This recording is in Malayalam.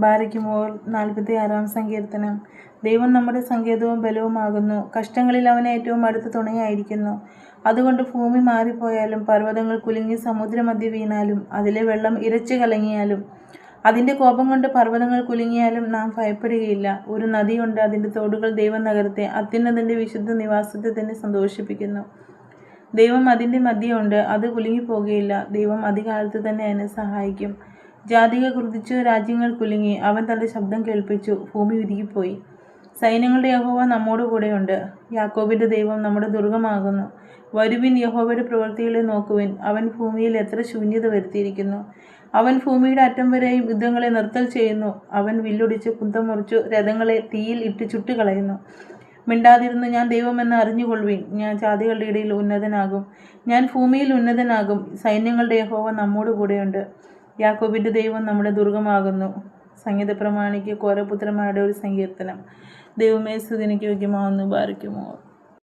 ബാരയ്ക്കുമോർ 46-ാം സങ്കീർത്തനം. ദൈവം നമ്മുടെ സങ്കേതവും ബലവുമാകുന്നു. കഷ്ടങ്ങളിൽ അവൻ ഏറ്റവും അടുത്ത തുണയായിരിക്കുന്നു. അതുകൊണ്ട് ഭൂമി മാറിപ്പോയാലും പർവ്വതങ്ങൾ കുലുങ്ങി സമുദ്രമധ്യേ വീണാലും അതിലെ വെള്ളം ഇരച്ചു കലങ്ങിയാലും അതിൻ്റെ കോപം കൊണ്ട് പർവ്വതങ്ങൾ കുലുങ്ങിയാലും നാം ഭയപ്പെടുകയില്ല. ഒരു നദിയുണ്ട്, അതിൻ്റെ തോടുകൾ ദൈവനഗരത്തെ, അത്യുന്നതൻ്റെ വിശുദ്ധ നിവാസത്തെ തന്നെ സന്തോഷിപ്പിക്കുന്നു. ദൈവം അതിൻ്റെ മധ്യമുണ്ട്, അത് കുലുങ്ങിപ്പോകുകയില്ല. ദൈവം അതികാലത്ത് തന്നെ അതിനെ സഹായിക്കും. ജാതികൾ ക്രുദ്ധിച്ചു, രാജ്യങ്ങൾ കുലുങ്ങി. അവൻ തൻ്റെ ശബ്ദം കേൾപ്പിച്ചു, ഭൂമി ഉരുകിപ്പോയി. സൈന്യങ്ങളുടെ യഹോവ നമ്മോട് കൂടെയുണ്ട്. യാക്കോബിൻ്റെ ദൈവം നമ്മുടെ ദുർഗമാകുന്നു. വരുവിൻ, യഹോവയുടെ പ്രവൃത്തികളെ നോക്കുവിൻ. അവൻ ഭൂമിയിൽ എത്ര ശൂന്യത വരുത്തിയിരിക്കുന്നു. അവൻ ഭൂമിയുടെ അറ്റം വരെയും യുദ്ധങ്ങളെ നിർത്തൽ ചെയ്യുന്നു. അവൻ വില്ലൊടിച്ച് കുന്തം മുറിച്ചു രഥങ്ങളെ തീയിൽ ഇട്ട് ചുട്ടുകളയുന്നു. മിണ്ടാതിരുന്നു ഞാൻ ദൈവമെന്ന് അറിഞ്ഞുകൊള്ളുവിൻ. ഞാൻ ജാതികളുടെ ഇടയിൽ ഉന്നതനാകും, ഞാൻ ഭൂമിയിൽ ഉന്നതനാകും. സൈന്യങ്ങളുടെ യഹോവ നമ്മോട് കൂടെയുണ്ട്. യാക്കോബിൻ്റെ ദൈവം നമ്മുടെ ദുർഗമാകുന്നു. സംഗീത പ്രമാണിക്ക് കോരപുത്രന്മാരുടെ ഒരു സങ്കീർത്തനം. ദൈവമേ, സ്തുതിക്ക് യോഗ്യമാവുന്നു. ബാരയ്ക്കുമോർ.